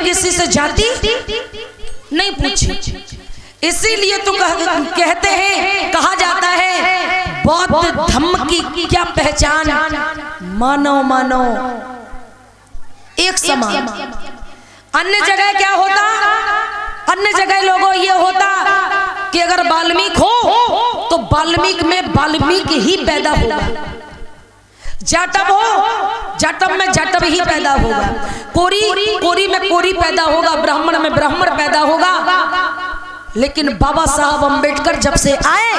किसी से जाति नहीं पूछी। इसीलिए तो कहते हैं, कहा जाता है बौद्ध धम्म की क्या पहचान, मानव मानव एक समान। अन्य जगह क्या होता, अन्य जगह लोगों ये होता कि अगर वाल्मीकि हो तो वाल्मीकि में वाल्मीकि ही पैदा होगा, जाटव हो जाटव में जाटव ही पैदा होगा, कोरी में कोरी पैदा होगा, ब्राह्मण में ब्राह्मण पैदा होगा। लेकिन बाबा साहब अंबेडकर जब से आए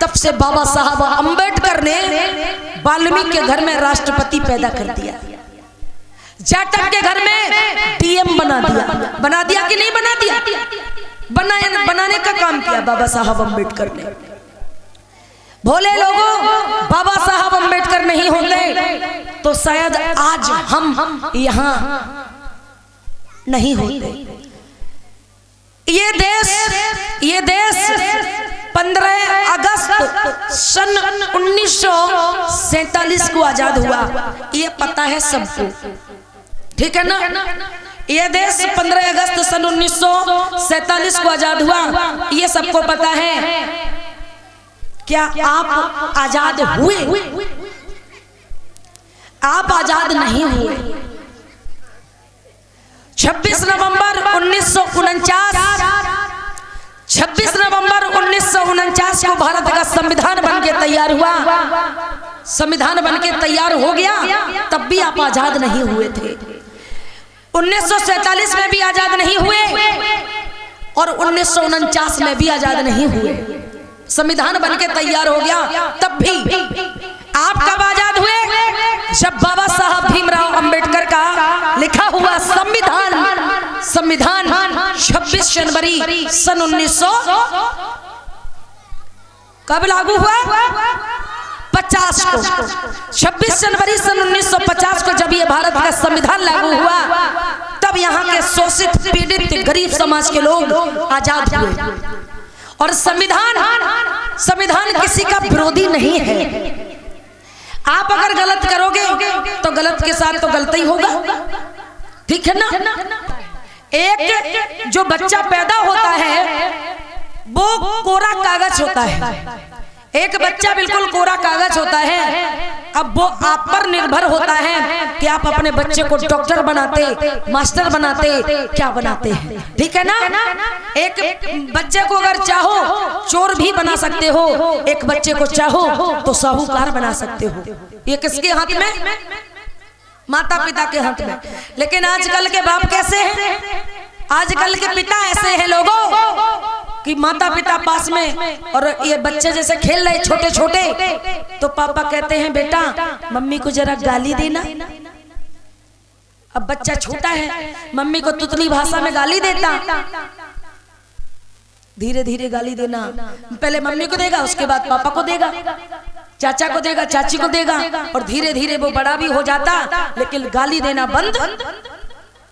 तब से बाबा साहब अंबेडकर ने वाल्मीकि के घर में राष्ट्रपति पैदा कर दिया, जाटव के घर में डीएम बना दिया कि नहीं बना दिया? बनाने का काम किया बाबा साहब अंबेडकर ने। भोले लोगों, बाबा साहब अंबेडकर नहीं होते तो शायद आज हम यहाँ नहीं होते। ये देश 15 अगस्त सन 1947 को आजाद हुआ, ये पता है सबको, ठीक है ना? ये देश 15 अगस्त सन 1947 को आजाद हुआ, ये सबको पता है। क्या आप आजाद हुए? आप आजाद नहीं हुए। 26 नवंबर 1949 को भारत का संविधान बन के तैयार हुआ, संविधान बन के तैयार हो गया, तब भी आप आजाद नहीं हुए थे। 1947 में भी आजाद नहीं हुए और 1949 में भी आजाद नहीं हुए। संविधान बन के तैयार हो गया, तब भी आप कब आजाद हुए? जब बाबा साहब भीमराव अंबेडकर का लिखा हुआ संविधान 26 जनवरी सन 1900 कब लागू हुआ? 50 को। 26 जनवरी सन 1950 को जब ये भारत का संविधान लागू हुआ, तब यहाँ के शोषित पीड़ित गरीब समाज के लोग आजाद हुए। और संविधान किसी का विरोधी नहीं है। आप अगर गलत करोगे तो गलत के साथ तो गलत ही होगा, ठीक है ना? एक जो बच्चा पैदा होता है वो कोरा कागज होता है, एक बच्चा बिल्कुल कोरा कागज होता है। अब वो आप पर निर्भर होता है कि आप अपने बच्चे को डॉक्टर बनाते, मास्टर बनाते, क्या बनाते हैं, ठीक है ना? एक बच्चे को अगर चाहो चोर भी बना सकते हो, एक बच्चे को चाहो तो साहूकार बना सकते हो। ये किसके हाथ में? माता पिता के हाथ में। लेकिन आजकल के बाप कैसे हैं? आजकल के पिता ऐसे हैं लोगों कि माता पिता पास में और ये बच्चे जैसे खेल रहे छोटे छोटे, तो पापा कहते हैं बेटा मम्मी को जरा गाली देना। अब बच्चा छोटा है, मम्मी को तुतली भाषा में गाली देता, धीरे धीरे गाली देना, पहले मम्मी को देगा, उसके बाद पापा को देगा, चाचा को देगा, चाची को देगा, और धीरे धीरे वो बड़ा भी हो जाता, लेकिन गाली देना बंद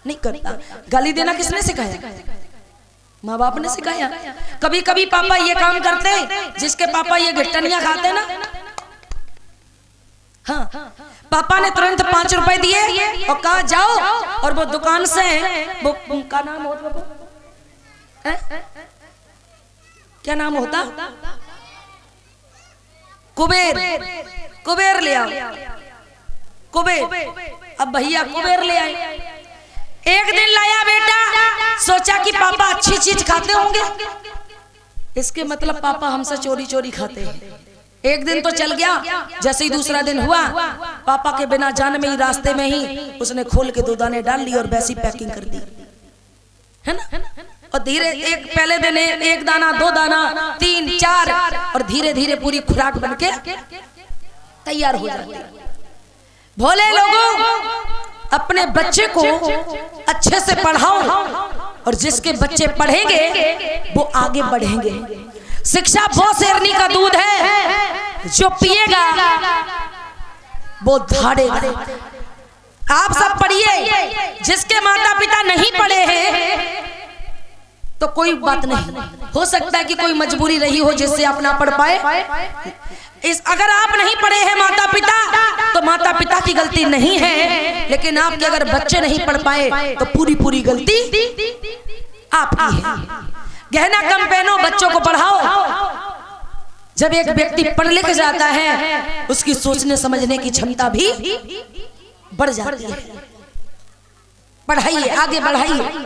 नहीं करता। गाली देना किसने सिखाया? माँ बाप ने सिखाया। कभी कभी पापा ये काम करते, जिसके पापा ये गिट्टनियां खाते ना, हाँ, पापा ने तुरंत 5 रुपए दिए और कहा जाओ, और वो दुकान से वो का नाम होता, क्या नाम होता? कुबेर ले आओ, कुबेर। अब भैया कुबेर ले आए। एक दिन लाया बेटा, सोचा कि पापा अच्छी चीज खाते होंगे, इसके मतलब पापा हमसे चोरी चोरी खाते हैं। एक दिन तो चल गया, जैसे ही दूसरा दिन हुआ, पापा के बिना जाने में ही, रास्ते में ही उसने खोल के 2 दाने डाल ली और वैसी पैकिंग कर दी, है ना? और धीरे एक पहले दिन 1 दाना, 2 दाना, 3, 4, और धीरे धीरे पूरी खुराक बनके तैयार हो जाती है। भोले लोगों, अपने बच्चे को अच्छे से पढ़ाओ, और जिसके बच्चे पढ़ेंगे वो आगे बढ़ेंगे। शिक्षा वो शेरनी का दूध है, जो पिएगा वो धाड़ेगा। आप सब पढ़िए, जिसके माता पिता नहीं पढ़े हैं तो कोई बात नहीं, हो सकता है कि कोई मजबूरी रही हो जिससे आप ना पढ़ पाए। इस अगर आप नहीं पढ़े हैं माता पिता, तो माता पिता की गलती नहीं है, लेकिन आपके अगर बच्चे नहीं पढ़ पाए तो पूरी गलती आपकी है। गहना कम पहनो, बच्चों को पढ़ाओ। जब एक व्यक्ति पढ़ लिख जाता है, उसकी सोचने समझने की क्षमता भी बढ़ जाती है। पढ़ाइए, आगे बढ़ाइए।